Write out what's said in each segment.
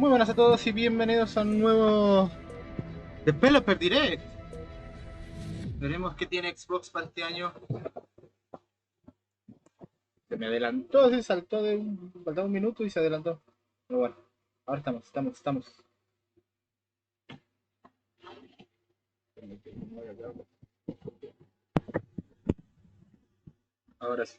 Muy buenas a todos y bienvenidos a un nuevo Developer Direct. Veremos qué tiene Xbox para este año. Se me adelantó, se saltó faltaba un minuto y se adelantó. Pero bueno, ahora estamos. Ahora sí.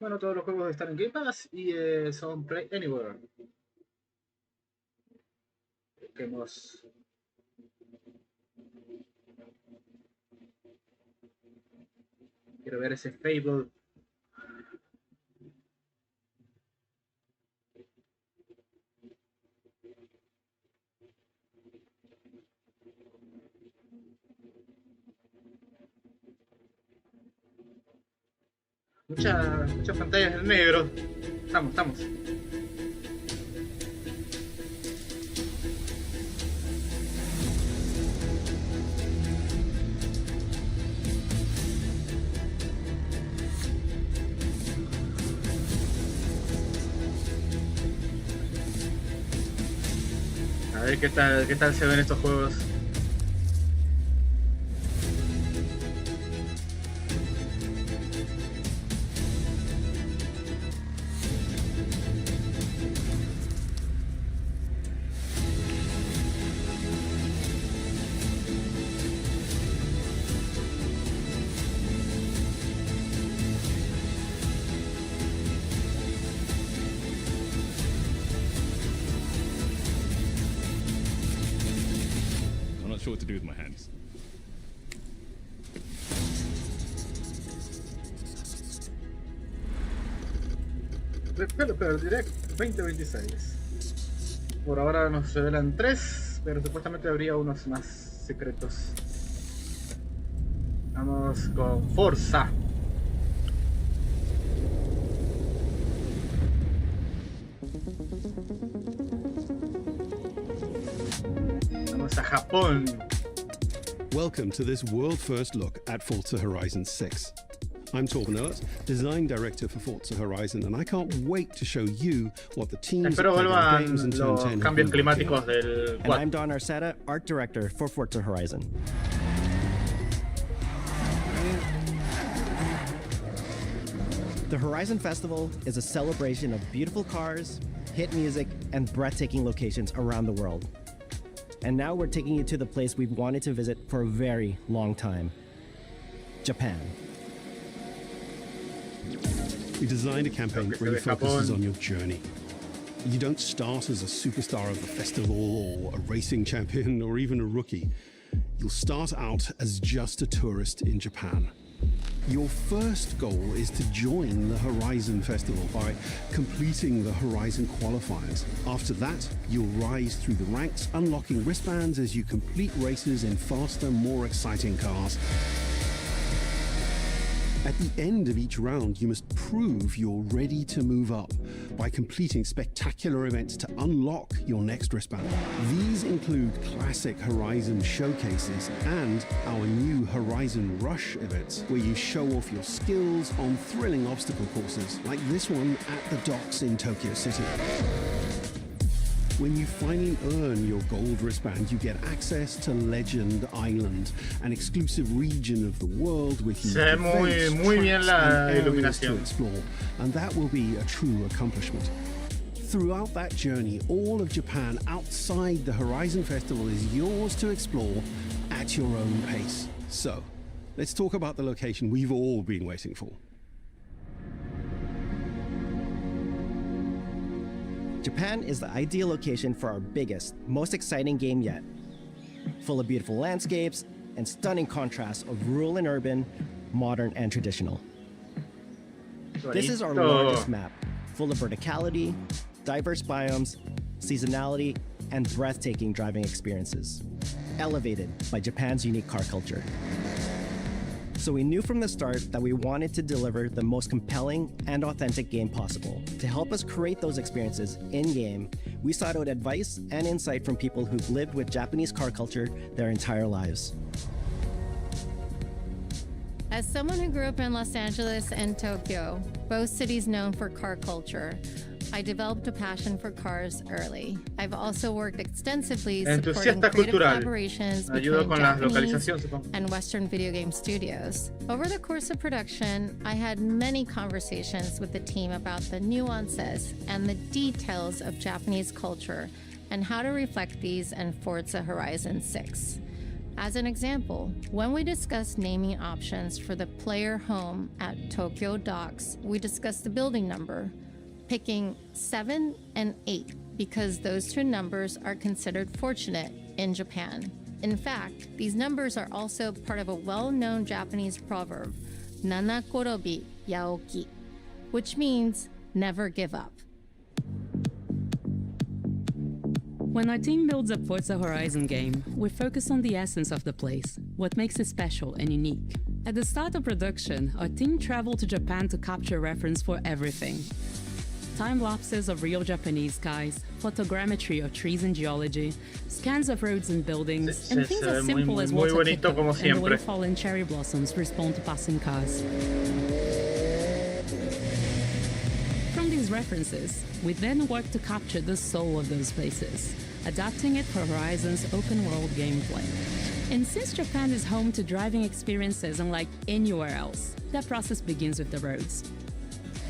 Bueno, todos los juegos están en Game Pass y son Play Anywhere. Busquemos. Quiero ver ese Fable. Muchas pantallas en negro. Estamos. A ver qué tal se ven estos juegos. What to do with my hands. Developer Direct 2026. Por ahora nos revelan 3, pero supuestamente habría unos más secretos. Vamos con Forza. Vamos a Japón. Welcome to this world-first look at Forza Horizon 6. I'm Torben Ehlert, design director for Forza Horizon, and I can't wait to show you what the teams Espero at vuelvan Games and los 1010 have cambios been working climáticos on. del And 4. I'm Don Arceta, art director for Forza Horizon. The Horizon Festival is a celebration of beautiful cars, hit music, and breathtaking locations around the world. And now we're taking you to the place we've wanted to visit for a very long time, Japan. We designed a campaign that really Creo que focuses Japón. on your journey. You don't start as a superstar of the festival or a racing champion or even a rookie. You'll start out as just a tourist in Japan. Your first goal is to join the Horizon Festival by completing the Horizon qualifiers. After that, you'll rise through the ranks, unlocking wristbands as you complete races in faster, more exciting cars. At the end of each round, you must prove you're ready to move up by completing spectacular events to unlock your next wristband. These include classic Horizon showcases and our new Horizon Rush events, where you show off your skills on thrilling obstacle courses, like this one at the docks in Tokyo City. When you finally earn your gold wristband, you get access to Legend Island, an exclusive region of the world with Se ve muy bien la iluminación. to explore, and that will be a true accomplishment. Throughout that journey, all of Japan outside the Horizon Festival is yours to explore at your own pace. So, let's talk about the location we've all been waiting for. Japan is the ideal location for our biggest, most exciting game yet. Full of beautiful landscapes and stunning contrasts of rural and urban, modern and traditional. This is our largest map, full of verticality, diverse biomes, seasonality, and breathtaking driving experiences, elevated by Japan's unique car culture. So we knew from the start that we wanted to deliver the most compelling and authentic game possible. To help us create those experiences in-game, we sought out advice and insight from people who've lived with Japanese car culture their entire lives. As someone who grew up in Los Angeles and Tokyo, both cities known for car culture, I developed a passion for cars early. I've also worked extensively supporting creative collaborations between Japanese and Western video game studios. Over the course of production, I had many conversations with the team about the nuances and the details of Japanese culture and how to reflect these in Forza Horizon 6. As an example, when we discussed naming options for the player home at Tokyo Docks, we discussed the building number, picking 7 and 8 because those two numbers are considered fortunate in Japan. In fact, these numbers are also part of a well-known Japanese proverb, Nana Korobi Yaoki, which means never give up. When our team builds a Forza Horizon game, we focus on the essence of the place, what makes it special and unique. At the start of production, our team traveled to Japan to capture reference for everything. Time lapses of real Japanese skies, photogrammetry of trees and geology, scans of roads and buildings, and things as simple as water pickup and the way fallen cherry blossoms respond to passing cars. From these references, we then work to capture the soul of those places, adapting it for Horizon's open-world gameplay. And since Japan is home to driving experiences unlike anywhere else, that process begins with the roads.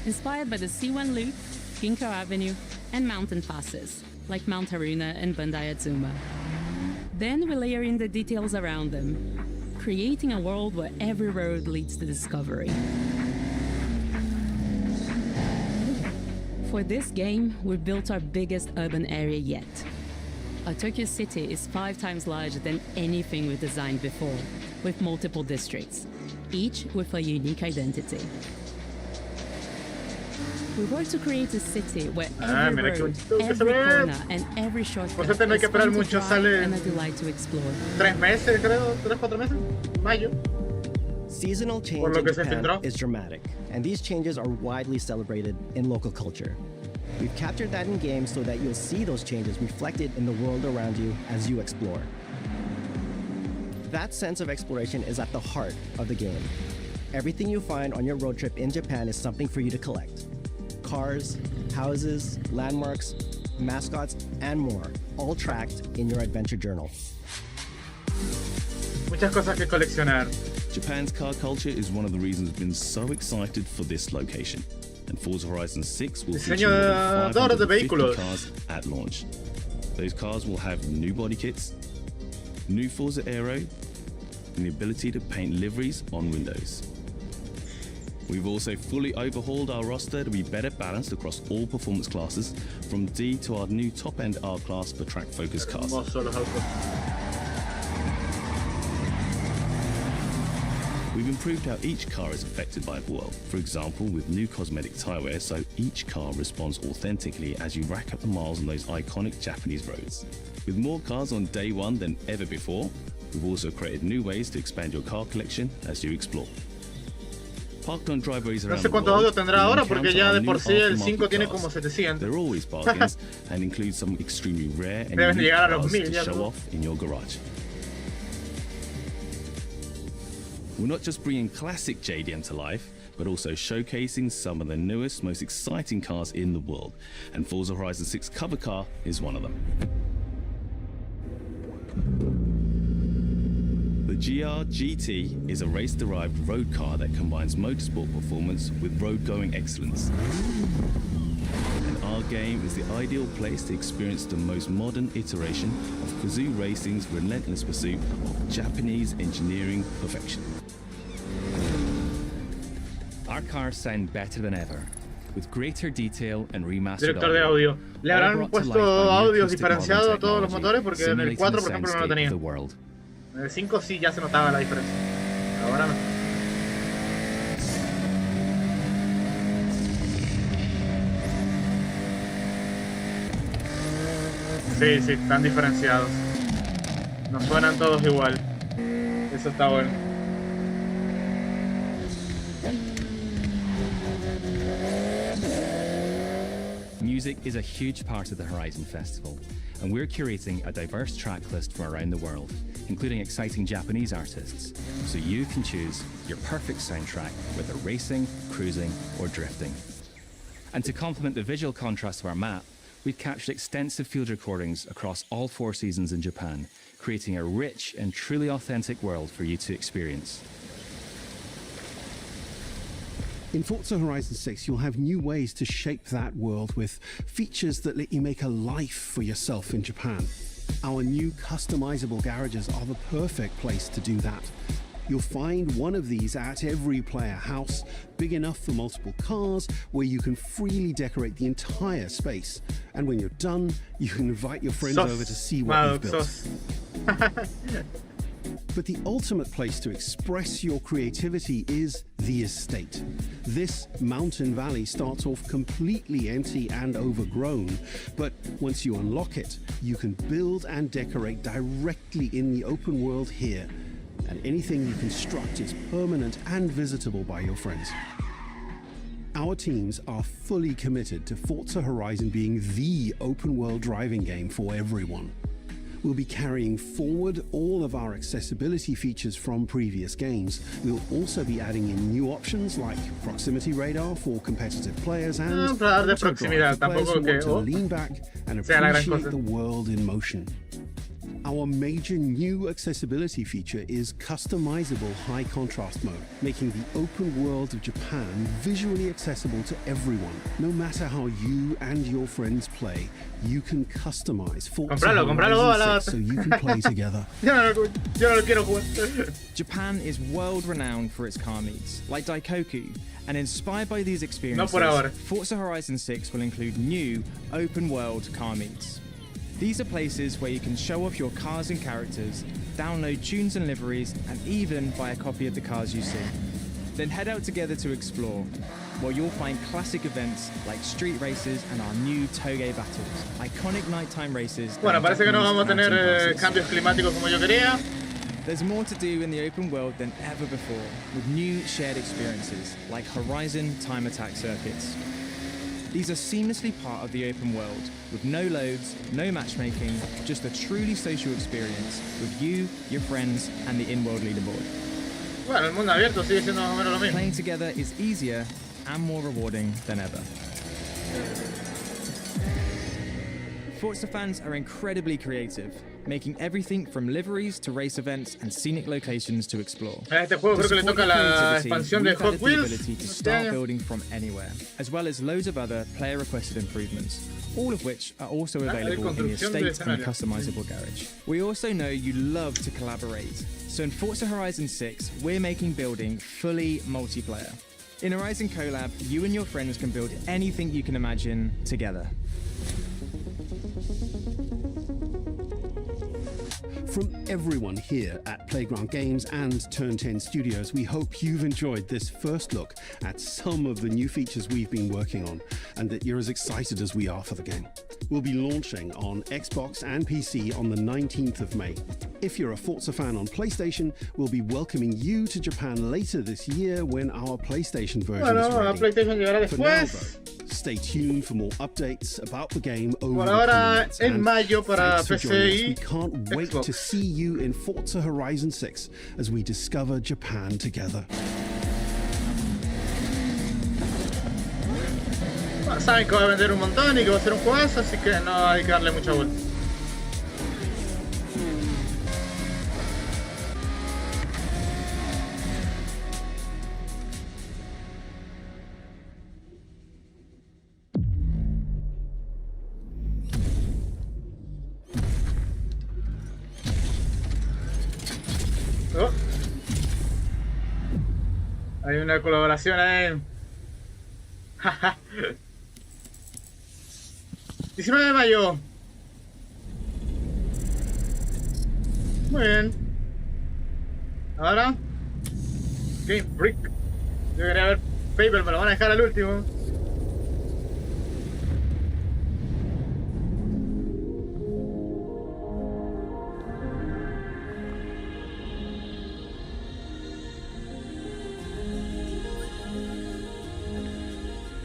Inspired by the C1 Loop, Ginkgo Avenue, and mountain passes, like Mount Haruna and Bandai Atsuma. Then we layer in the details around them, creating a world where every road leads to discovery. For this game, we've built our biggest urban area yet. Our Tokyo city is 5 times larger than anything we've designed before, with multiple districts, each with a unique identity. We work to create a city where every road, every corner, and every shortcut is fun to drive and a delight to explore. 3 meses, creo, 3-4 meses, mayo. Seasonal change in Japan is dramatic, and these changes are widely celebrated in local culture. We've captured that in games so that you'll see those changes reflected in the world around you as you explore. That sense of exploration is at the heart of the game. Everything you find on your road trip in Japan is something for you to collect. Cars, houses, landmarks, mascots, and more, all tracked in your adventure journal. Muchas cosas que coleccionar. Japan's car culture is one of the reasons we've been so excited for this location. And Forza Horizon 6 will feature more than 550 cars at launch. Those cars will have new body kits, new Forza Aero, and the ability to paint liveries on windows. We've also fully overhauled our roster to be better balanced across all performance classes, from D to our new top-end R-Class for track-focused cars. We've improved how each car is affected by the world, for example with new cosmetic tyre wear so each car responds authentically as you rack up the miles on those iconic Japanese roads. With more cars on day one than ever before, we've also created new ways to expand your car collection as you explore. Parked on driveways around the world, tendrá ahora porque ya de por sí el 5 tiene como 700. There are always bargains and include some extremely rare and unique cars to show off in your garage. We're not just bringing classic JDM to life, but also showcasing some of the newest, most exciting cars in the world, and Forza Horizon 6 cover car is one of them. The GR GT is a race-derived road car that combines motorsport performance with road-going excellence. And our game is the ideal place to experience the most modern iteration of Kazoo Racing's relentless pursuit of Japanese engineering perfection. Our cars sound better than ever, with greater detail and remastered Director de audio. Le habrán puesto audios diferenciados a todos los motores porque en el 4 por ejemplo no lo tenía. En el 5 sí ya se notaba la diferencia. Ahora no. Sí, sí, están diferenciados. No suenan todos igual. Eso está bueno. Music is a huge part of the Horizon Festival, and we're curating a diverse track list from around the world, including exciting Japanese artists, so you can choose your perfect soundtrack, whether racing, cruising, or drifting. And to complement the visual contrast of our map, we've captured extensive field recordings across all 4 seasons in Japan, creating a rich and truly authentic world for you to experience. In Forza Horizon 6, you'll have new ways to shape that world with features that let you make a life for yourself in Japan. Our new customizable garages are the perfect place to do that. You'll find one of these at every player house, big enough for multiple cars, where you can freely decorate the entire space. And when you're done, you can invite your friends over to see what you've built. But the ultimate place to express your creativity is the estate. This mountain valley starts off completely empty and overgrown, but once you unlock it, you can build and decorate directly in the open world here, and anything you construct is permanent and visitable by your friends. Our teams are fully committed to Forza Horizon being the open world driving game for everyone. We'll be carrying forward all of our accessibility features from previous games. We'll also be adding in new options like proximity radar for competitive players and auto drive for players who want to lean back and appreciate the world in motion. Our major new accessibility feature is customizable high contrast mode, making the open world of Japan visually accessible to everyone. No matter how you and your friends play, you can customize Forza Horizon 6 so you can play together. Japan is world renowned for its car meets, like Daikoku, and inspired by these experiences, Forza Horizon 6 will include new open world car meets. These are places where you can show off your cars and characters, download tunes and liveries, and even buy a copy of the cars you see. Then head out together to explore, where you'll find classic events like street races and our new Toge battles, iconic nighttime races. Bueno, parece que no vamos a tener cambios climáticos como yo quería. There's more to do in the open world than ever before, with new shared experiences like Horizon time attack circuits. These are seamlessly part of the open world, with no loads, no matchmaking, just a truly social experience with you, your friends, and the in-world leaderboard. Bueno, el mundo abierto sigue siendo más o menos lo mismo. Playing together is easier and more rewarding than ever. Forza fans are incredibly creative, making everything from liveries to race events and scenic locations to explore. A este juego creo que le toca la expansión de Hot Wheels. The ability to start building from anywhere, as well as loads of other player-requested improvements, all of which are also available in the estate and customizable garage. We also know you love to collaborate, so in Forza Horizon 6, we're making building fully multiplayer. In Horizon Collab, you and your friends can build anything you can imagine together. From everyone here at Playground Games and Turn 10 Studios, we hope you've enjoyed this first look at some of the new features we've been working on, and that you're as excited as we are for the game. We'll be launching on Xbox and PC on the 19th of May. If you're a Forza fan on PlayStation, we'll be welcoming you to Japan later this year when our PlayStation version is ready. PlayStation llegará For now, después. though, stay tuned for more updates about the game over Por the ahora, coming months. en And mayo para thanks for PC joining us. y We can't wait Xbox. to see you in Forza Horizon 6 as we discover Japan together. Bueno, saben que va a vender un montón y que va a ser un juegazo, así que no hay que darle mucha vuelta. Oh. Hay una colaboración ahí. 19 de mayo. Muy bien. Ahora Game Freak. Yo quería ver Fable, me lo van a dejar al último.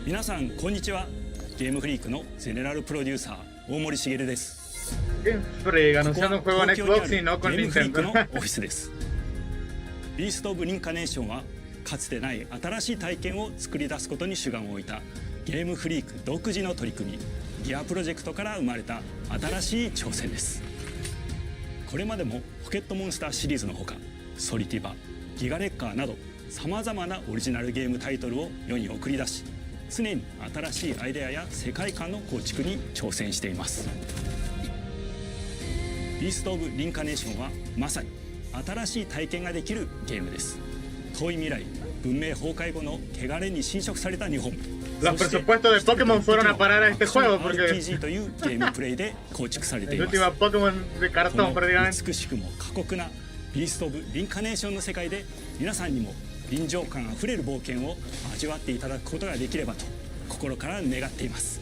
Minasan, konnichiwa. ゲームフリークのゼネラルプロデューサー大森茂です。Game Freak anunciando un juego en Xbox y no con ゲームフリーク Nintendo. のオフィスです。ビースト・オブ・リンカネーションはかつてない新しい体験を作り出すことに主眼を置いたゲームフリーク独自の取り組みギアプロジェクトから生まれた新しい挑戦です。これまでもポケットモンスターシリーズのほかソリティバ、ギガレッカーなどさまざまなオリジナルゲームタイトルを世に送り出し、常に新しいアイデアや世界観の構築に挑戦しています。ビースト・オブ・リンカネーションはまさに新しい体験ができるゲームです。遠い未来、文明崩壊後の汚れに侵食された日本。Los presupuestos de Pokémon fueron a parar a este juego porque RPG というゲームプレイで構築されてい el ます。 último Pokémon de cartón この prácticamente. 美しくも過酷なビースト・オブ・リンカネーションの世界で皆さんにも臨場感あふれる冒険を味わっていただくことができればと心から願っています。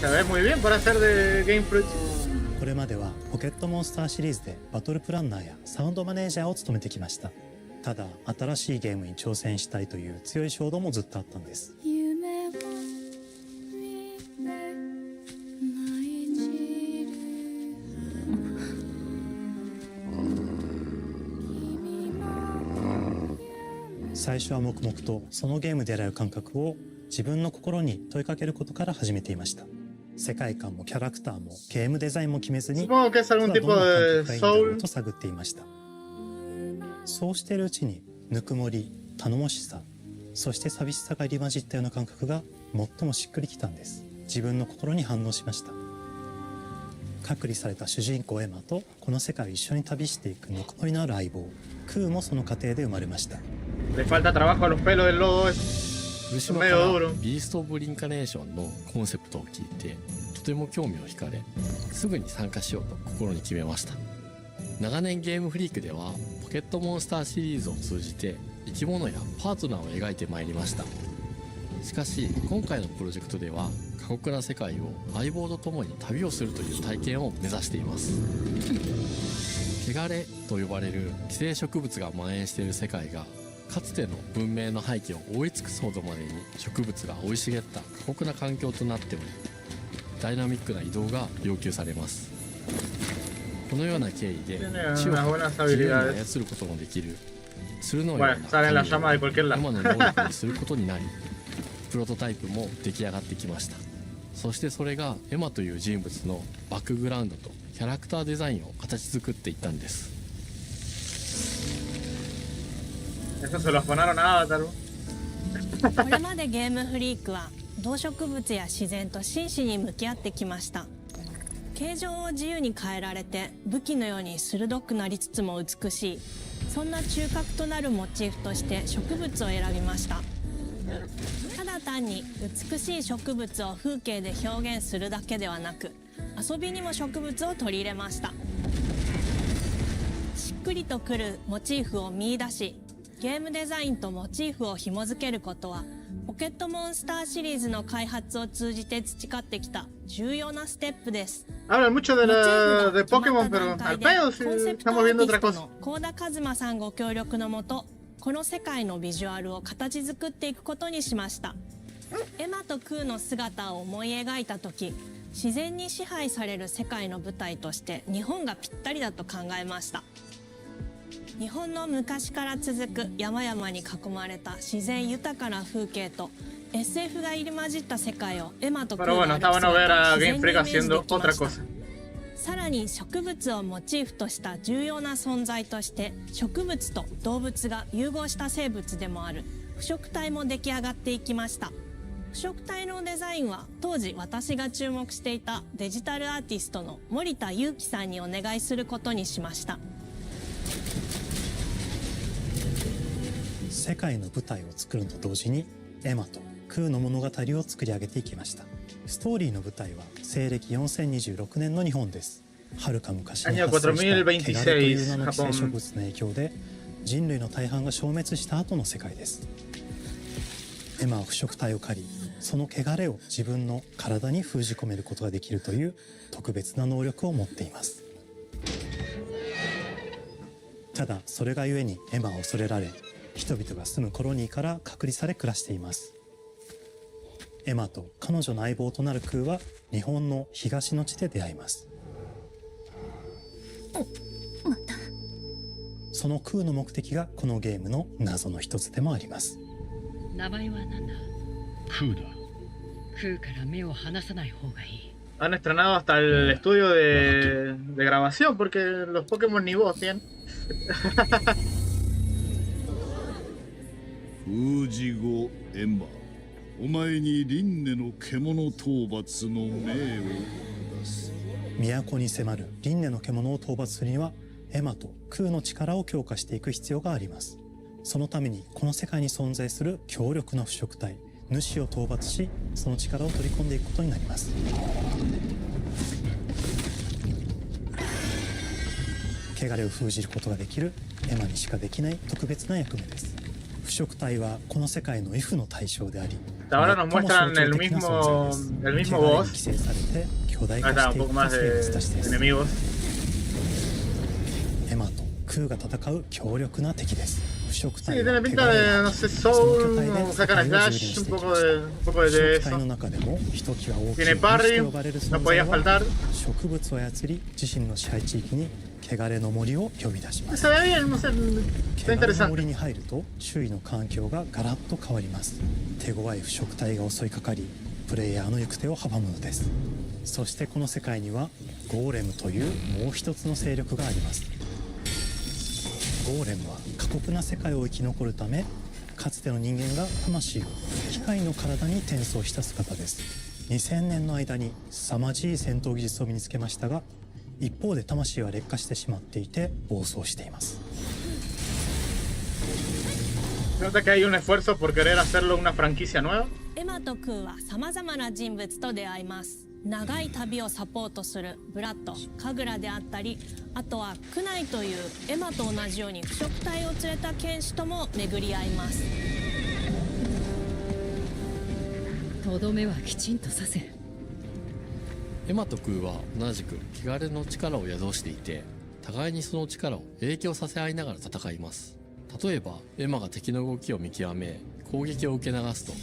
Se ve muy bien para ser de Game Freak. これまではポケットモンスターシリーズでバトルプランナーやサウンドマネージャーを務めてきました。ただ新しいゲームに挑戦したいという強い衝動もずっとあったんです。最初は黙々とそのゲームで得られる感覚を自分の心に問いかけることから始めていました。世界観もキャラクターもゲームデザインも決めずに、Supongo que es algún tipo de どんな感覚がいいんだろ Soul. うと探っていました。そうしているうちにぬくもり、頼もしさ、そして寂しさが入り混じったような感覚が最もしっくりきたんです。自分の心に反応しました。隔離された主人公エマとこの世界を一緒に旅していくぬくもりのある相棒クーもその過程で生まれました。 Le falta trabajo a los pelos del lobo. 漆島からビースト・オブ・リンカネーションのコンセプトを聞いてとても興味を惹かれ、すぐに参加しようと心に決めました。長年ゲームフリークではポケットモンスターシリーズを通じて生き物やパートナーを描いてまいりました。しかし今回のプロジェクトでは過酷な世界を相棒と共に旅をするという体験を目指しています。汚れと呼ばれる寄生植物が蔓延している世界がかつての文明の廃棄を覆い尽くすほどまでに植物が生い茂った過酷な環境となっており、ダイナミックな移動が要求されます。このような経緯で地を自由に操ることもできる鶴のような神を今の能力にすることになり、プロトタイプも出来上がってきました。そしてそれがエマという人物のバックグラウンドとキャラクターデザインを形作っていったんです。Eso se lo afonaron a Avatar. これまでゲームフリークは動植物や自然と真摯に向き合ってきました。形状を自由に変えられて武器のように鋭くなりつつも美しい、そんな中核となるモチーフとして植物を選びました。ただ単に美しい植物を風景で表現するだけではなく、遊びにも植物を取り入れました。しっくりとくるモチーフを見出し、ゲームデザインとモチーフを紐付けることはポケットモンスターシリーズの開発を通じて培ってきた重要なステップです。Hablan mucho de Pokémon, pero al pedo si estamos viendo otra cosa. 幸田一馬さんご協力のもと、この世界のビジュアルを形作っていくことにしました。エマとクーの姿を思い描いた時、自然に支配される世界の舞台として日本がぴったりだと考えました。日本の昔から続く山々に囲まれた自然豊かな風景と SF が入り混じった世界をエマとクーが歩く姿を自然にイメージできました。さらに植物をモチーフとした重要な存在として植物と動物が融合した生物でもある腐植体も出来上がっていきました。腐植体のデザインは当時私が注目していたデジタルアーティストの森田裕樹さんにお願いすることにしました。世界の舞台を作るのと同時にエマとクーの物語を作り上げていきました。ストーリーの舞台は西暦4026年の日本です。はるか昔に発生した汚れという名の寄生植物の影響で人類の大半が消滅した後の世界です。エマは腐植体を狩り、その汚れを自分の体に封じ込めることができるという特別な能力を持っています。ただそれがゆえにエマは恐れられ、人々が住むコロニーから隔離され暮らしています。エマと彼女の相棒となるクーは日本の東の地で出会います。また。そのクーの目的がこのゲームの謎の一つでもあります。名前は何だ？クーだ。クーから目を離さない方がいい。Han estrenado hasta el estudio de grabación porque los Pokémon ni voz tienen. 封じ後エマ、お前に輪廻の獣討伐の命を下す。都に迫る輪廻の獣を討伐するにはエマとクーの力を強化していく必要があります。そのためにこの世界に存在する強力な腐食体主を討伐し、その力を取り込んでいくことになります。汚れを封じることができるエマにしかできない特別な役目です。腐食体はこの世界の F の対象であり、ahora nos muestran el mismo boss. Ahí está, un poco más de enemigos. エマとクーが戦う強力な敵です。腐食体 tiene pinta de, no sé, Soul, sacan Slash, un poco de eso. Tiene parry, no podía faltar. 植物を操り、自身の支配地域に汚れの森を呼び出します。Se ve bien, no sé, está 汚れの森 interesante. に入ると周囲の環境がガラッと変わります。手強い腐食体が襲いかかり、プレイヤーの行く手を阻むのです。そしてこの世界にはゴーレムというもう一つの勢力があります。ゴーレムは過酷な世界を生き残るため、かつての人間が魂を機械の体に転送した姿です。2000年の間に凄まじい戦闘技術を身につけましたが、一方で魂は劣化してしまっていて暴走しています。Nota que hay un esfuerzo por querer hacerlo una franquicia nueva. エマとクーはさまざまな人物と出会います。長い旅をサポートするブラッド、カグラであったり、あとはクナイというエマと同じように腐食体を連れた剣士とも巡り合います。とどめはきちんとさせ。エマとクーは同じく汚れの力を宿していて、互いにその力を影響させ合いながら戦います。例えばエマが敵の動きを見極め攻撃を受け流すと、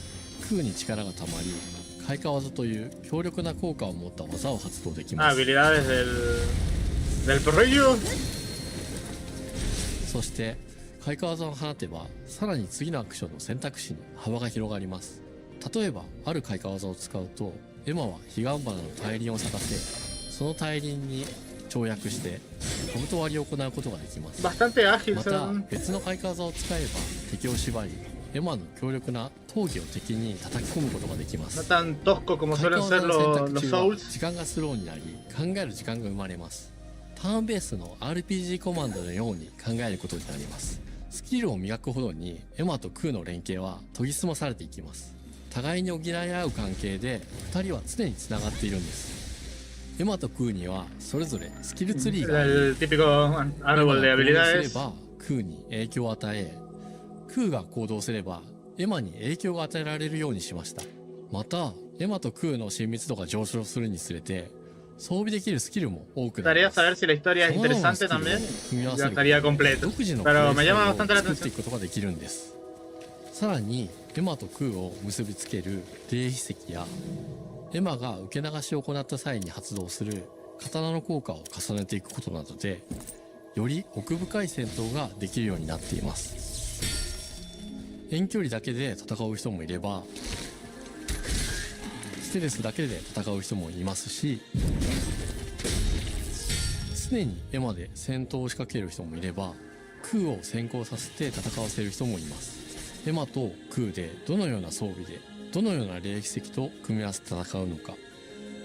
クーに力がたまり開花技という強力な効果を持った技を発動できます。そして開花技を放てば、さらに次のアクションの選択肢に幅が広がります。例えばある開花技を使うと、エマは彼岸花の大輪を咲かせ、その大輪に跳躍して兜割りを行うことができます。また別の開花技を使えば敵を縛り、エマの強力な闘技を敵に叩き込むことができます。開花技の選択中は時間がスローになり、考える時間が生まれます。ターンベースの RPG コマンドのように考えることになります。スキルを磨くほどにエマとクーの連携は研ぎ澄まされていきます。互いに補い合う関係で2人は常につながっているんです。エマとクーにはそれぞれスキルツリーがあり、エマが行動すればクーに影響を与え、クーが行動すればエマに影響が与えられるようにしました。またエマとクーの親密度が上昇するにつれて装備できるスキルも多くなります。独自のプレイを組み合わせる独自のプレイを作っていくことができるんです。さらにエマとクーを結びつける霊秘石や、エマが受け流しを行った際に発動する刀の効果を重ねていくことなどで、より奥深い戦闘ができるようになっています。遠距離だけで戦う人もいれば、ステレスだけで戦う人もいますし、常にエマで戦闘を仕掛ける人もいれば、クーを先行させて戦わせる人もいます。エマとクーでどのような装備でどのような霊奇跡と組み合わせて戦うのか、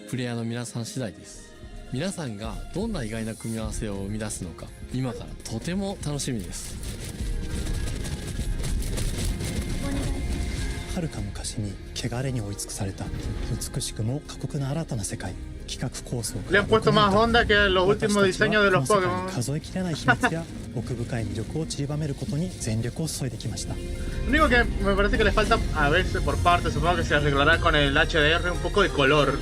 プレイヤーの皆さん次第です。皆さんがどんな意外な組み合わせを生み出すのか、今からとても楽しみです。はるか昔に汚れに追い尽くされた美しくも過酷な新たな世界。企画構想から数えきれない秘密や奥深い魅力を散りばめることに全力を注いできました。Lo único que me parece que le falta a veces por parte, supongo que se arreglará con el HDR, un poco de color.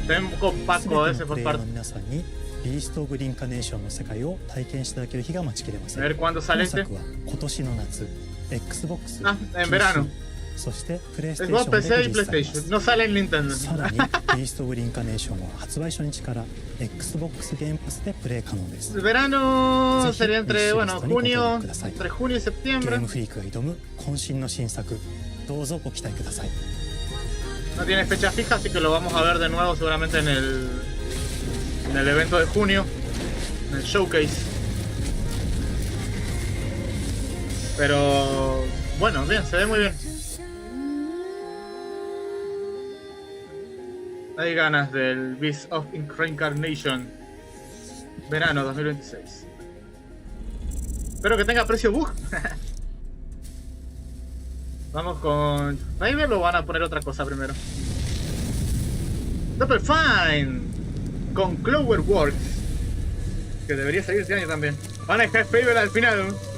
Se ve un poco opaco a veces por parte. 皆さんにビースト・オブ・リンカネーションの世界を体験していただける日が待ちきれません。A ver cuándo sale este. 今作は今年の夏、Xbox、en verano。そしてプレイステーシ Xbox ョン PC で y リリースされ PlayStation ます。 no sale en Nintendo。 さらにビースト・オブ・リンカネーションは発売初日から Xbox ゲームパスでプレイ可能です。 Verano sería entre junio y ゲ septiembre。 ームフリークが挑む渾身の新作、どうぞご期待ください。 No tiene fecha fija, así que lo vamos a ver de nuevo seguramente en el evento de junio, en el showcase. Pero bueno, bien, se ve muy bien. Hay ganas del Beast of Reincarnation, verano 2026. Espero que tenga precio bug. Vamos con Fable o van a poner otra cosa primero. Double Fine con Cloverworks, que debería salir este año también. Van a dejar Fable al final, ¿no?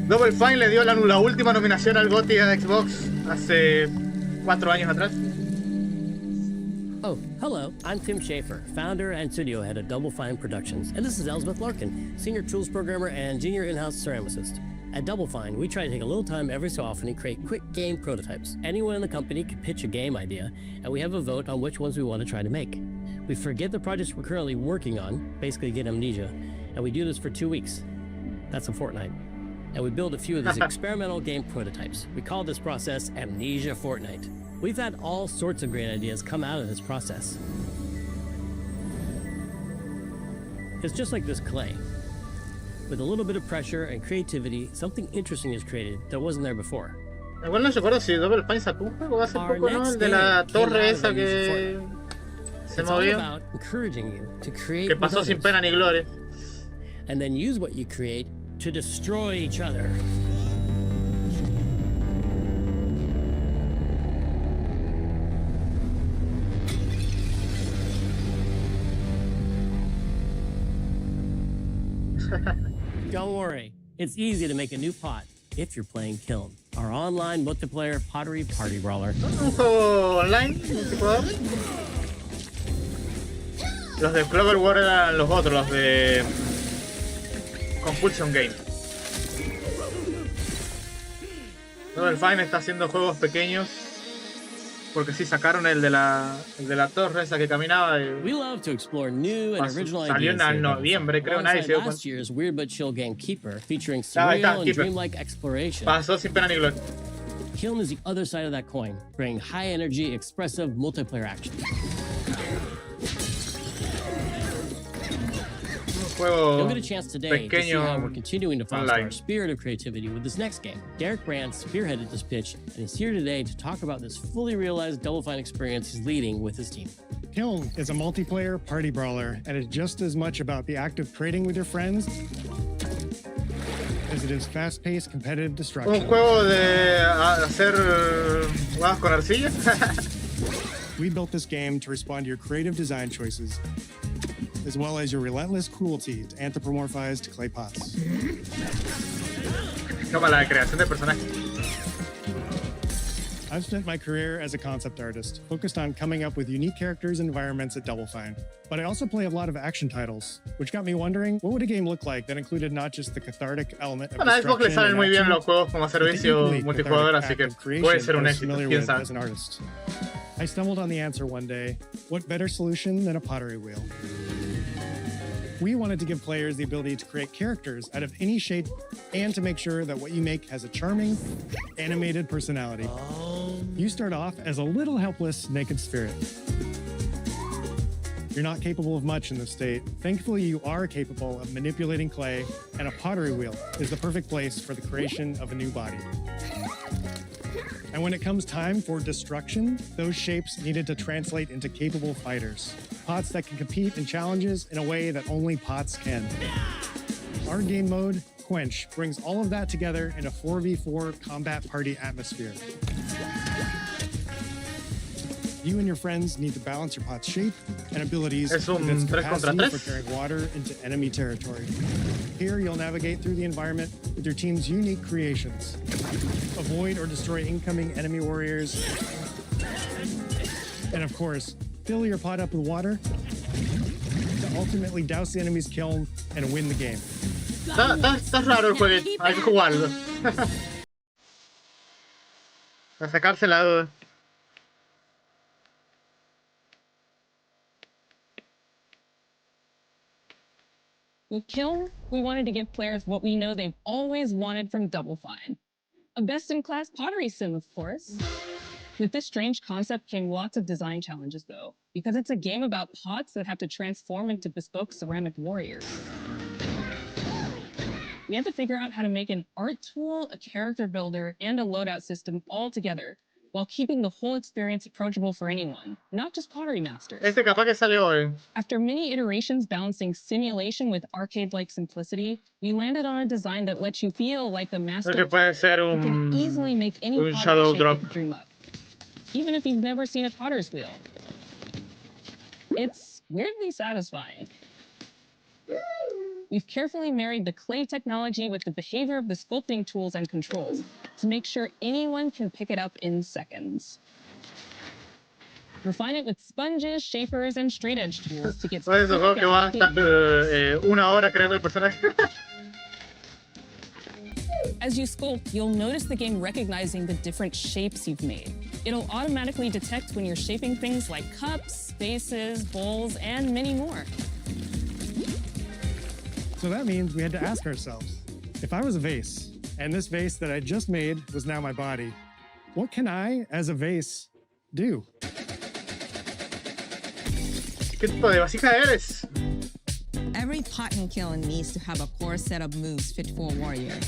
Double Fine le dio la última nominación al GOTY de Xbox hace 4 años atrás. Oh, hello, I'm Tim Schafer, founder and studio head of Double Fine Productions, and this is Elsbeth Larkin, senior tools programmer and junior in-house ceramicist. At Double Fine, we try to take a little time every so often and create quick game prototypes. Anyone in the company can pitch a game idea, and we have a vote on which ones we want to try to make. We forget the projects we're currently working on, basically get amnesia, and we do this for 2 weeks. That's a fortnight. And we build a few of these experimental game prototypes. We call this process Amnesia Fortnight. We've had all sorts of great ideas come out of this process. It's just like this clay. With a little bit of pressure and creativity, something interesting is created that wasn't there before. Igual no recuerdo si Double Fine sacó un juego hace poco, ¿no? El de la torre esa que se movió. Que pasó sin pena ni gloria. And then use what you create to destroy each other. Don't worry, it's easy to make a new pot if you're playing Kiln, our online multiplayer pottery party brawler. Un juego online, multijugador. Los de Cloverworks eran los otros, los de Compulsion Game. Double Fine está haciendo juegos pequeños. Porque sí sacaron el de la torre esa que caminaba. We love to explore new and original salió en noviembre, creo, nadie se dio cuenta. Last year's Weird But Chill game Keeper, featuring surreal and dreamlike exploration. Pasó sin pena ni gloria. Kiln is the other side of that coin, bringing high energy, expressive multiplayer action. You'll get a chance today to see how we're continuing to foster our spirit of creativity with this next game. Derek Brand spearheaded this pitch, and he's here today to talk about this fully realized Double Fine experience he's leading with his team. Kiln is a multiplayer party brawler, and it's just as much about the act of trading with your friends as it is fast-paced competitive destruction. Un juego de hacer jugadas con arcilla. We built this game to respond to your creative design choices, as well as your relentless cruelty to anthropomorphized clay pots. Toma la creación de personajes. I've spent my career as a concept artist, focused on coming up with unique characters and environments at Double Fine. But I also play a lot of action titles, which got me wondering, what would a game look like that included not just the cathartic element of destruction Xbox le salen muy bien los juegos como but the servicio equally multijugador, cathartic así que act of creation puede ser I un was éxito, familiar quién with sabe. as an artist. I stumbled on the answer one day. What better solution than a pottery wheel? We wanted to give players the ability to create characters out of any shape and to make sure that what you make has a charming, animated personality. You start off as a little helpless, naked spirit. You're not capable of much in this state. Thankfully, you are capable of manipulating clay, and a pottery wheel is the perfect place for the creation of a new body. And when it comes time for destruction, those shapes needed to translate into capable fighters. Pots that can compete in challenges in a way that only pots can. Our game mode, Quench, brings all of that together in a 4v4 combat party atmosphere. You and your friends need to balance your pot's shape and abilities with its capacity for carrying water into enemy territory. Here, you'll navigate through the environment with your team's unique creations. Avoid or destroy incoming enemy warriors. And of course, fill your pot up with water to ultimately douse the enemy's kiln and win the game. Está raro el jueguito, hay que jugarlo. Para sacarse la duda. With Kiln, we wanted to give players what we know they've always wanted from Double Fine. A best-in-class pottery sim, of course. With this strange concept came lots of design challenges, though, because it's a game about pots that have to transform into bespoke ceramic warriors. We had to figure out how to make an art tool, a character builder, and a loadout system all together, while keeping the whole experience approachable for anyone, not just pottery masters. Capaz que salió hoy. After many iterations balancing simulation with arcade-like simplicity, we landed on a design that lets you feel like the master. Que puede ser You can easily make any shadow drop. shape you dream up, even if you've never seen a potter's wheel. It's weirdly satisfying. We've carefully married the clay technology with the behavior of the sculpting tools and controls to make sure anyone can pick it up in seconds. Refine it with sponges, shapers, and straight edge tools to get Pues eso, que va a estar una hora creando el personaje. As you sculpt, you'll notice the game recognizing the different shapes you've made. It'll automatically detect when you're shaping things like cups, vases, bowls, and many more. So that means we had to ask ourselves, if I was a vase, and this vase that I just made was now my body, what can I, as a vase, do? ¿Qué tipo de vasija eres? Every pot and kiln needs to have a core set of moves fit for a warrior.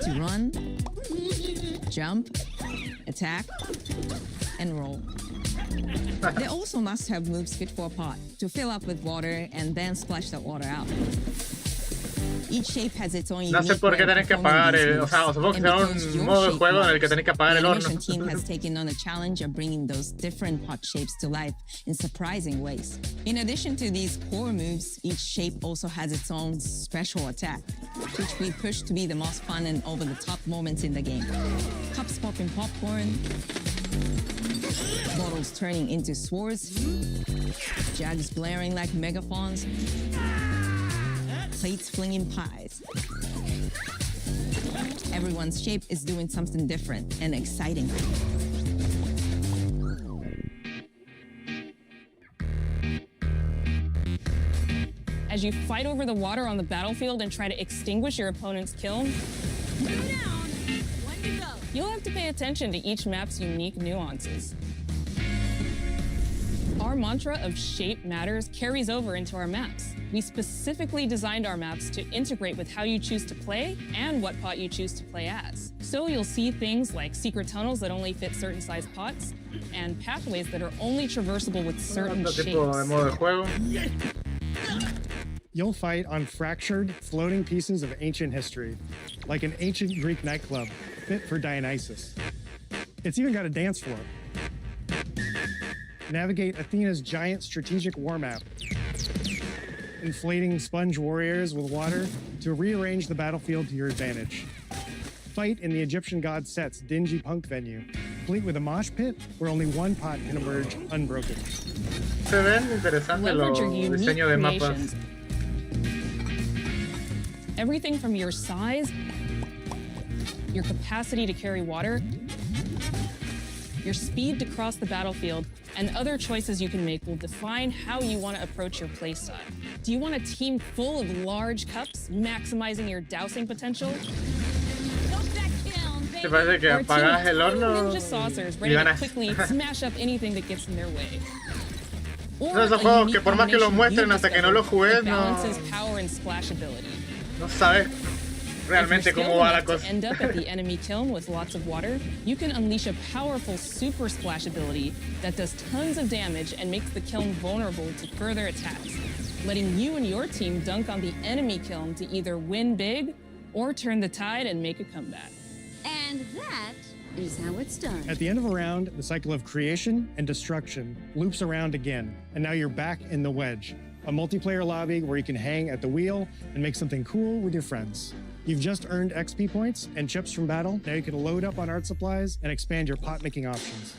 To run, jump, attack, and roll. They also must have moves fit for a pot, to fill up with water and then splash that water out. Each shape has its own unique No sé por qué tenés que apagar o sea, supongo que será un modo de juego en el que tenés que apagar el horno. The animation team has taken on the challenge of bringing those different pot shapes to life in surprising ways. In addition to these core moves, each shape also has its own special attack, which we push to be the most fun and over-the-top moments in the game. Cups popping popcorn, bottles turning into swords, jugs blaring like megaphones, plates flinging pies. Everyone's shape is doing something different and exciting. As you fight over the water on the battlefield and try to extinguish your opponent's kiln, you'll have to pay attention to each map's unique nuances. Our mantra of shape matters carries over into our maps. We specifically designed our maps to integrate with how you choose to play and what pot you choose to play as. So you'll see things like secret tunnels that only fit certain size pots, and pathways that are only traversable with certain shapes. You'll fight on fractured, floating pieces of ancient history, like an ancient Greek nightclub fit for Dionysus. It's even got a dance floor. Navigate Athena's giant strategic war map, inflating sponge warriors with water to rearrange the battlefield to your advantage. Fight in the Egyptian god Set's dingy punk venue, complete with a mosh pit where only one pot can emerge unbroken. Se ven interesantes los diseños de mapas. Everything from your size, your capacity to carry water, your speed to cross the battlefield, and other choices you can make will define how you want to approach your playstyle. Do you want a team full of large cups, maximizing your dousing potential? ¿Te parece que apagas el horno Ninja saucers ready to quickly smash up anything that gets in their way. Son esos juegos que por más que los muestren hasta que no los juegues, no sabes realmente cómo va la cosa. End up at the enemy kiln with lots of water, you can unleash a powerful super splash ability that does tons of damage and makes the kiln vulnerable to further attacks, letting you and your team dunk on the enemy kiln to either win big or turn the tide and make a comeback. And that is how it's done. At the end of a round, the cycle of creation and destruction loops around again, and now you're back in the wedge, a multiplayer lobby where you can hang at the wheel and make something cool with your friends. You've just earned XP points and chips from battle. Now you can load up on art supplies and expand your pot-making options.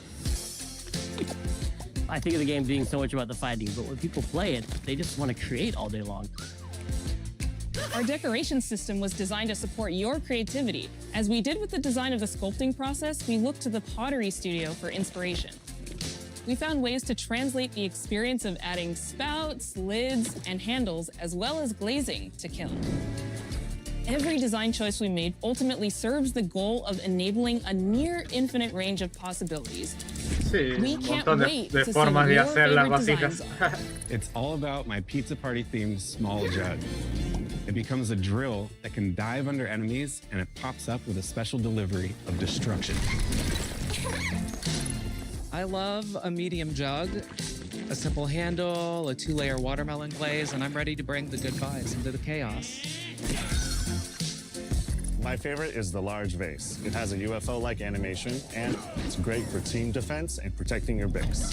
I think of the game being so much about the fighting, but when people play it, they just want to create all day long. Our decoration system was designed to support your creativity. As we did with the design of the sculpting process, we looked to the pottery studio for inspiration. We found ways to translate the experience of adding spouts, lids, and handles, as well as glazing to kiln. Every design choice we made ultimately serves the goal of enabling a near infinite range of possibilities. Sí, we can't wait to see formas de your hacer las favorite vasijas. designs. It's all about my pizza party themed small jug. It becomes a drill that can dive under enemies, and it pops up with a special delivery of destruction. I love a medium jug, a simple handle, a 2-layer watermelon glaze, and I'm ready to bring the good vibes into the chaos. My favorite is the large vase. It has a UFO-like animation, and it's great for team defense and protecting your Bix.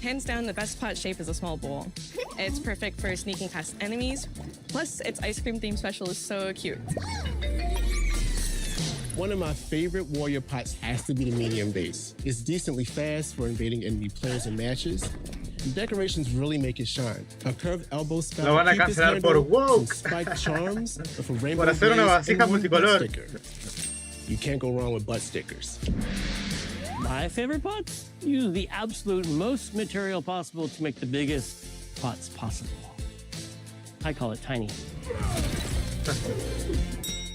Hands down, the best pot shape is a small bowl. It's perfect for sneaking past enemies. Plus, its ice cream theme special is so cute. One of my favorite warrior pots has to be the medium base. It's decently fast for invading enemy players and matches. The decorations really make it shine. A curved elbow spout, Lo van a cancelar por woke. spiked charms, with a rainbow Por hacer una glaze, vasija and one butt multicolor. sticker. You can't go wrong with butt stickers. My favorite pots use the absolute most material possible to make the biggest pots possible. I call it tiny.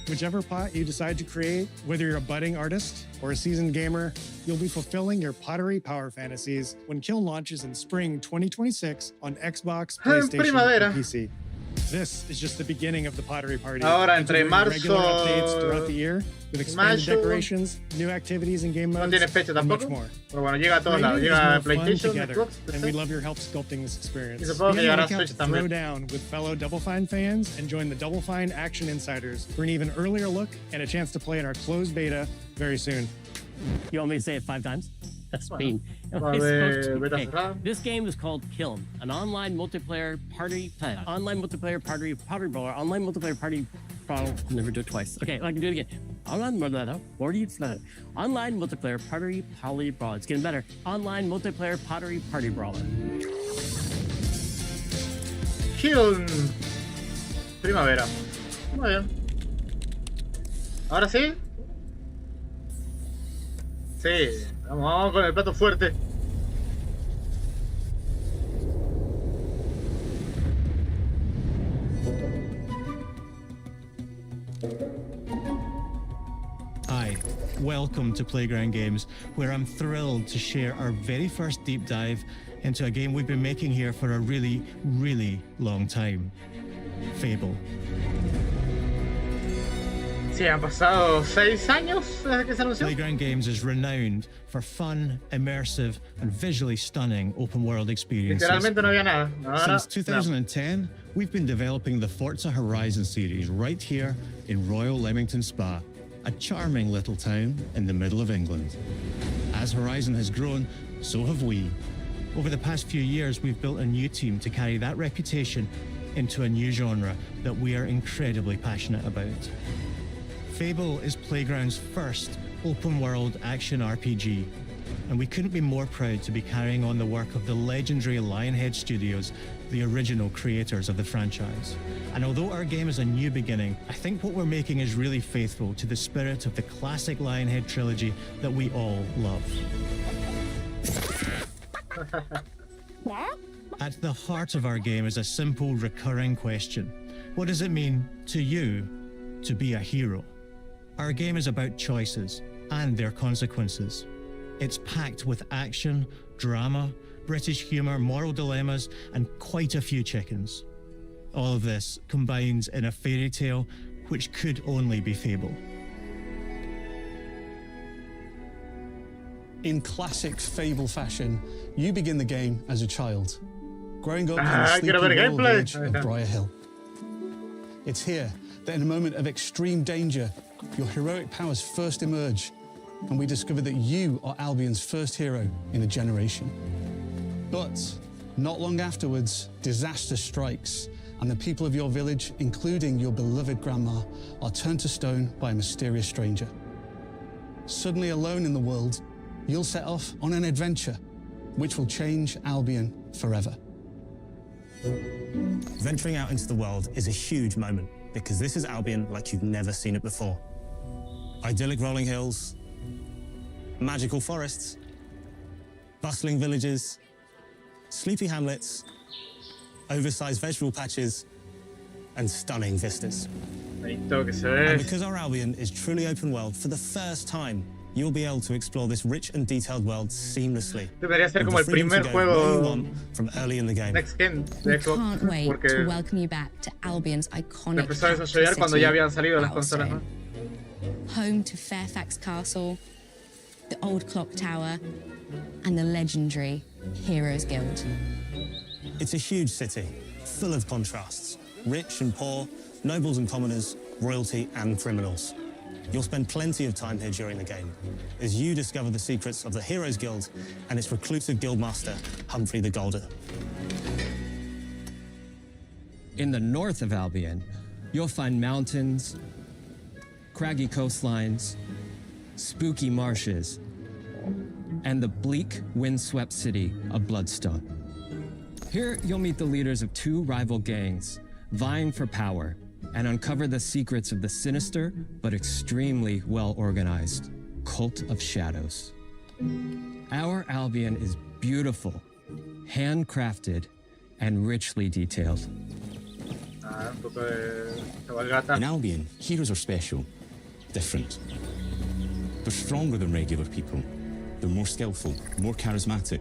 Whichever pot you decide to create, whether you're a budding artist or a seasoned gamer, you'll be fulfilling your pottery power fantasies when Kiln launches in spring 2026 on Xbox, PlayStation, and PC. This is just the beginning of the pottery party. Ahora, entre marzo regular updates throughout the year with expanded mayo, decorations, new activities and game modes, no tiene fecha and much tampoco. more. Pero bueno, llega a todos lados. Creating is Llega a more fun PlayStation, together, Xbox, and PC. we love your help sculpting this experience. Y supongo que Be on the llegará a lookout Switch to throw también. down with fellow Double Fine fans and join the Double Fine Action Insiders for an even earlier look and a chance to play in our closed beta very soon. You want me to say it 5 times? That's mean. Beta Okay. This game is called Kiln, an online multiplayer party brawler, online multiplayer party brawler. Never do it twice. Okay, I can do it again. Online multiplayer party brawler. It's getting better. Online multiplayer pottery party brawler. Kiln. Primavera. Muy bien. ¿Ahora sí? Sí. Vamos con el plato fuerte. Hi, welcome to Playground Games, where I'm thrilled to share our very first deep dive into a game we've been making here for a really, really long time. Fable. Sí, han pasado 6 años desde que se anunció. Playground Games is renowned for fun, immersive, and visually stunning open-world experiences. Literalmente no había nada. Ahora, Since 2010, we've been developing the Forza Horizon series right here in Royal Leamington Spa, a charming little town in the middle of England. As Horizon has grown, so have we. Over the past few years, we've built a new team to carry that reputation into a new genre that we are incredibly passionate about. Fable is Playground's first open-world action RPG, and we couldn't be more proud to be carrying on the work of the legendary Lionhead Studios, the original creators of the franchise. And although our game is a new beginning, I think what we're making is really faithful to the spirit of the classic Lionhead trilogy that we all love. At the heart of our game is a simple, recurring question. What does it mean to you to be a hero? Our game is about choices and their consequences. It's packed with action, drama, British humour, moral dilemmas, and quite a few chickens. All of this combines in a fairy tale which could only be Fable. In classic Fable fashion, you begin the game as a child, growing up in the sleepy rural village of Briar Hill. It's here that in a moment of extreme danger, your heroic powers first emerge, and we discover that you are Albion's first hero in a generation. But not long afterwards, disaster strikes, and the people of your village, including your beloved grandma, are turned to stone by a mysterious stranger. Suddenly alone in the world, you'll set off on an adventure which will change Albion forever. Venturing out into the world is a huge moment because this is Albion like you've never seen it before. Idyllic rolling hills, magical forests, bustling villages, sleepy hamlets, oversized vegetable patches, and stunning vistas. And because our Albion is truly open world, for the first time, you'll be able to explore this rich and detailed world seamlessly. Debería ser como el primer juego from early in the game. next gen de Xbox. Can't wait Porque to welcome you back to Albion's iconic empezó a desarrollar cuando ya habían salido las consolas, ¿no? Home to Fairfax Castle, the old clock tower, and the legendary Heroes Guild. It's a huge city, full of contrasts. Rich and poor, nobles and commoners, royalty and criminals. You'll spend plenty of time here during the game as you discover the secrets of the Heroes Guild and its reclusive guildmaster, Humphrey the Golden. In the north of Albion, you'll find mountains, craggy coastlines, spooky marshes, and the bleak, windswept city of Bloodstone. Here, you'll meet the leaders of two rival gangs, vying for power, and uncover the secrets of the sinister but extremely well-organized Cult of Shadows. Our Albion is beautiful, handcrafted, and richly detailed. In Albion, heroes are special, different. They're stronger than regular people. They're more skillful, more charismatic.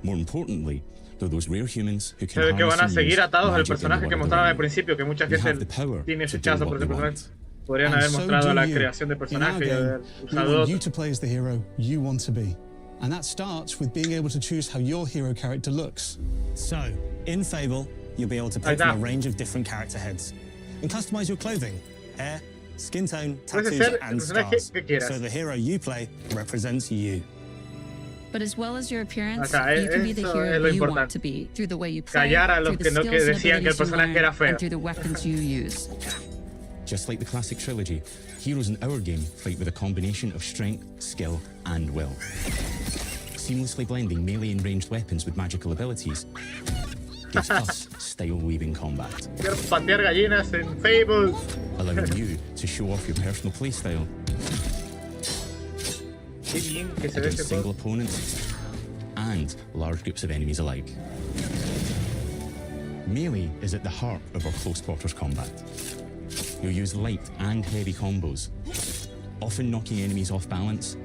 More importantly, they're those rare humans who can Se ve que van a harness and seguir use atados al magic in the personaje que world mostraron al around them. principio, que mucha They have gente the power tiene to do rechazo por what ese they personaje. want. Podrían And haber so mostrado do la you. creación del In our personaje y game, haber we usado want otro. you to play as the hero you want to be. And that starts with being able to choose how your hero character looks. So, in Fable, you'll be able to pick from a range of different character heads and customize your clothing, hair, skin tone, tattoos, and scars. So the hero you play represents you. But as well as your appearance, Acá, you can be the eso hero es lo you want importante. to be through the way you play, Callar a los through the que no que skills and decían que el abilities you personaje learn, era feo. and through the weapons you use. Just like the classic trilogy, heroes in our game fight with a combination of strength, skill, and will. Seamlessly blending melee and ranged weapons with magical abilities gives us style-weaving combat. Quiero patear gallinas en Fable. Allowing you to show off your personal playstyle Qué bien que se ve against este single juego. opponents and large groups of enemies alike. Melee is at the heart of our close quarters combat. You'll use light and heavy combos, often knocking enemies off balance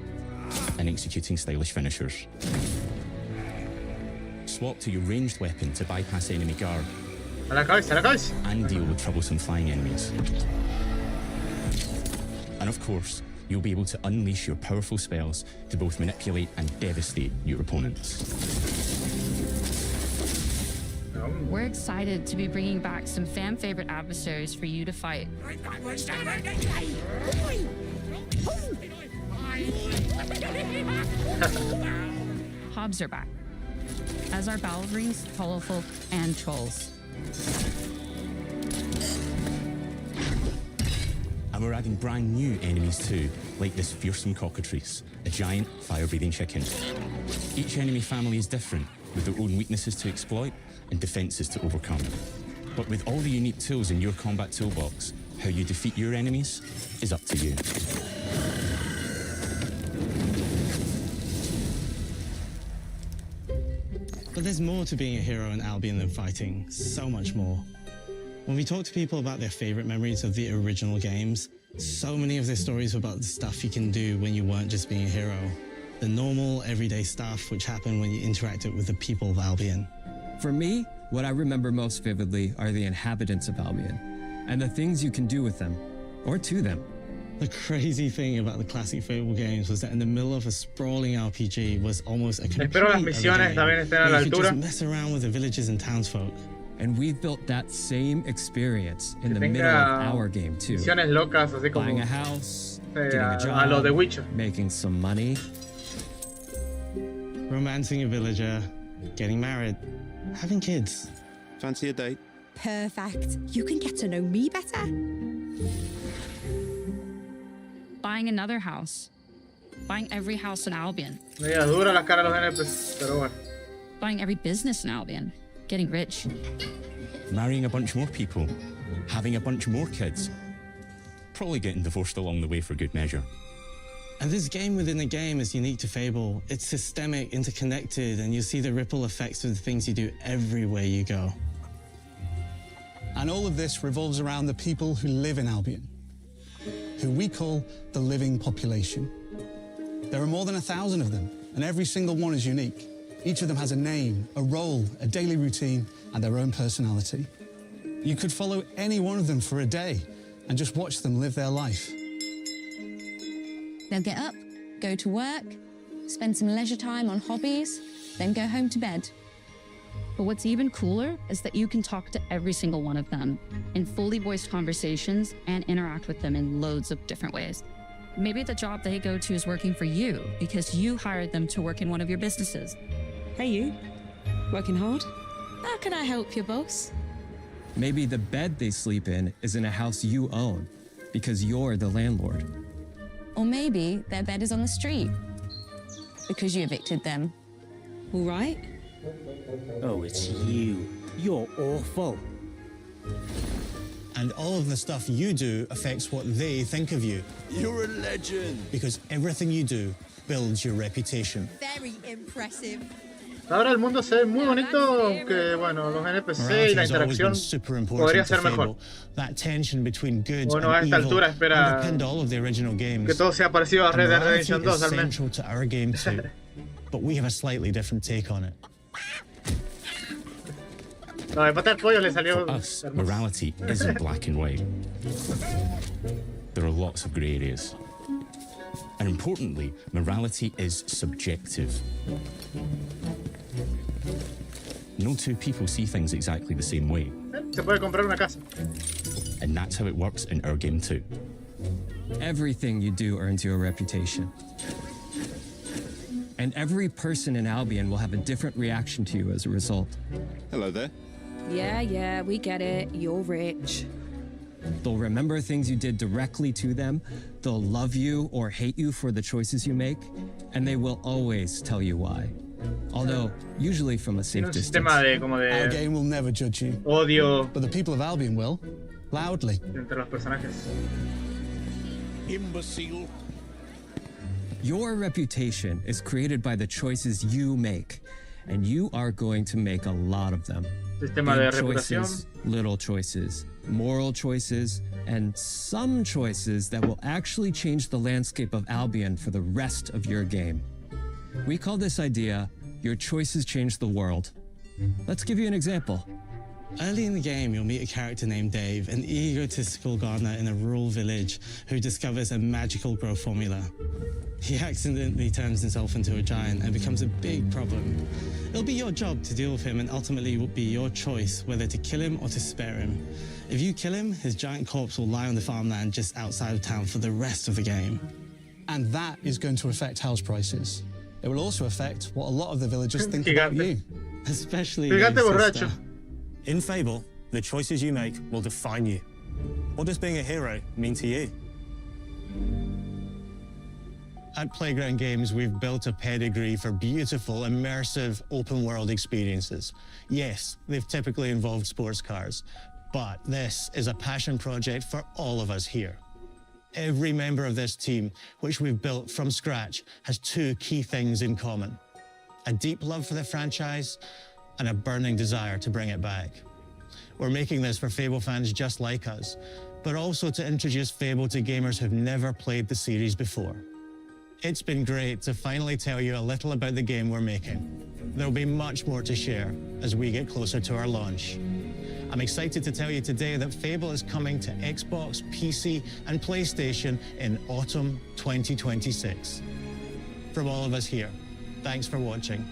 and executing stylish finishers. Swap to your ranged weapon to bypass enemy guard A la cabeza. and deal with troublesome flying enemies. And of course, you'll be able to unleash your powerful spells to both manipulate and devastate your opponents. We're excited to be bringing back some fan-favorite adversaries for you to fight. Hobbs are back, as are Balverines, Hollowfolk, and Trolls. And we're adding brand new enemies too, like this fearsome cockatrice, a giant fire-breathing chicken. Each enemy family is different, with their own weaknesses to exploit and defenses to overcome. But with all the unique tools in your combat toolbox, how you defeat your enemies is up to you. But there's more to being a hero in Albion than fighting, so much more. When we talk to people about their favorite memories of the original games, so many of their stories were about the stuff you can do when you weren't just being a hero. The normal, everyday stuff which happened when you interacted with the people of Albion. For me, what I remember most vividly are the inhabitants of Albion, and the things you can do with them, or to them. The crazy thing about the classic Fable games was that in the middle of a sprawling RPG was almost a complete Espero las misiones también estén a la you could altura. just mess around with the villagers and townsfolk. And we've built that same experience in the Que middle of tenga our game too. misiones locas, así como Buying a house, getting a a lo job, de Witcher. making some money. Romancing a villager, getting married, having kids. Fancy a date? Perfect. You can get to know me better. Buying another house. Buying every house in Albion. Media dura las caras de los NPCs, pero bueno. buying every business in Albion, getting rich. Marrying a bunch more people, having a bunch more kids, probably getting divorced along the way for good measure. And this game within a game is unique to Fable. It's systemic, interconnected, and you see the ripple effects of the things you do everywhere you go. And all of this revolves around the people who live in Albion, who we call the living population. There are more than 1,000 of them, and every single one is unique. Each of them has a name, a role, a daily routine, and their own personality. You could follow any one of them for a day and just watch them live their life. They'll get up, go to work, spend some leisure time on hobbies, then go home to bed. But what's even cooler is that you can talk to every single one of them in fully voiced conversations and interact with them in loads of different ways. Maybe the job they go to is working for you because you hired them to work in one of your businesses. Hey you, working hard? How can I help you, boss? Maybe the bed they sleep in is in a house you own because you're the landlord. Or maybe their bed is on the street because you evicted them. All right. Oh, it's you. You're awful. And all of the stuff you do affects what they think of you. You're a legend. Because everything you do builds your reputation. Very impressive. Ahora el mundo se ve muy bonito, aunque bueno, los NPC y la interacción podría ser mejor. Bueno, a esta altura espera que todo sea parecido a Red Dead Redemption 2 al menos. But we have a slightly different take on it. No, de patar pollo le salió. For us, morality isn't black and white. There are lots of grey areas. And importantly, morality is subjective. No two people see things exactly the same way. Se puede comprar una casa. And that's how it works in our game too. Everything you do earns you a reputation. And every person in Albion will have a different reaction to you as a result. Hello there. Yeah, we get it. You're rich. They'll remember things you did directly to them, they'll love you or hate you for the choices you make, and they will always tell you why. Although, usually from a safe distance. Our game will never judge you. Odio. But the people of Albion will, loudly. Entre los personajes. Imbecile. Your reputation is created by the choices you make, and you are going to make a lot of them. Sistema de Big reputación. choices, little choices, moral choices, and some choices that will actually change the landscape of Albion for the rest of your game. We call this idea, your choices change the world. Let's give you an example. Early in the game, you'll meet a character named Dave, an egotistical gardener in a rural village who discovers a magical grow formula. He accidentally turns himself into a giant and becomes a big problem. It'll be your job to deal with him, and ultimately it will be your choice whether to kill him or to spare him. If you kill him, his giant corpse will lie on the farmland just outside of town for the rest of the game. And that is going to affect house prices. It will also affect what a lot of the villagers think about you. Especially Gigante borracho. In Fable, the choices you make will define you. What does being a hero mean to you? At Playground Games, we've built a pedigree for beautiful, immersive, open-world experiences. Yes, they've typically involved sports cars, but this is a passion project for all of us here. Every member of this team, which we've built from scratch, has two key things in common: a deep love for the franchise and a burning desire to bring it back. We're making this for Fable fans just like us, but also to introduce Fable to gamers who've never played the series before. It's been great to finally tell you a little about the game we're making. There'll be much more to share as we get closer to our launch. I'm excited to tell you today that Fable is coming to Xbox, PC, and PlayStation in autumn 2026. From all of us here, thanks for watching.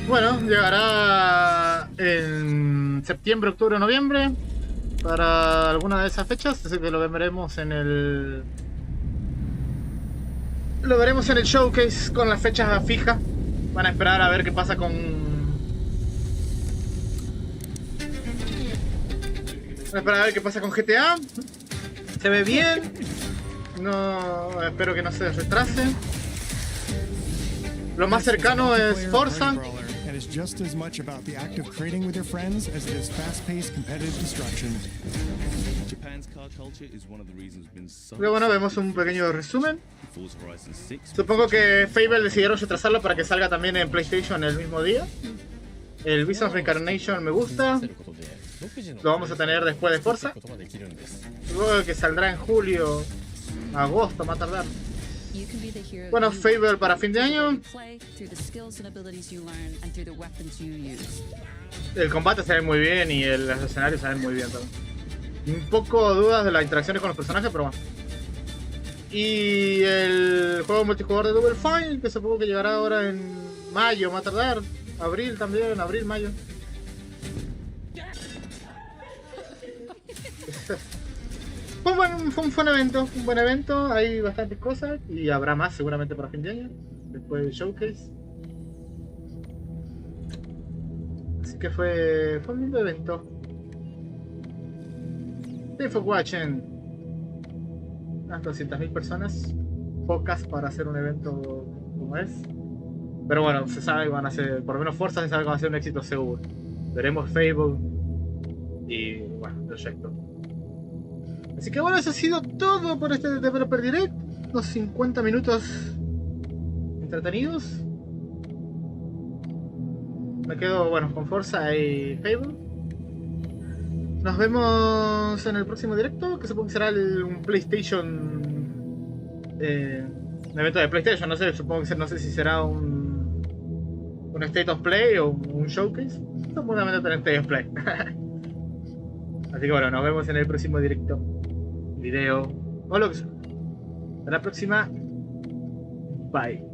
Bueno, llegará en septiembre, octubre, noviembre para alguna de esas fechas, así que lo veremos en el showcase con las fechas fijas. Van a esperar a ver qué pasa con GTA. Se ve bien. No, espero que no se retrase. Lo más cercano es Forza. that is just as much about the act of trading with your friends as it is fast-paced competitive destruction. Pero bueno, vemos un pequeño resumen. Supongo que Fable decidieron retrasarlo para que salga también en PlayStation el mismo día. El Beast of Reincarnation me gusta. Lo vamos a tener después de Forza. Luego que saldrá en julio, agosto, más tardar. Bueno, Fable para fin de año. El combate se ve muy bien y los escenarios se ven muy bien también. Un poco dudas de las interacciones con los personajes, pero bueno. Y el juego multijugador de Double Fine, que supongo que llegará ahora en mayo, más tardar. Abril también, abril, mayo. Fue un buen evento, hay bastantes cosas y habrá más seguramente para fin de año, después del showcase. Así que fue un lindo evento. Thanks for watching. Unas 200.000 personas, pocas para hacer un evento como es. Pero bueno, se sabe que van a ser, por lo menos Forza se sabe que va a ser un éxito seguro. Veremos Fable y bueno, proyecto. Así que bueno, eso ha sido todo por este Developer Direct. Unos 50 minutos entretenidos. Me quedo, bueno, con Forza y Fable. Nos vemos en el próximo directo, que supongo que será un PlayStation... un evento de PlayStation, no sé, supongo que no sé si será un State of Play o un Showcase. Seguramente tener State of Play. Así que bueno, nos vemos en el próximo directo, video o lo que sea. Hasta la próxima. Bye.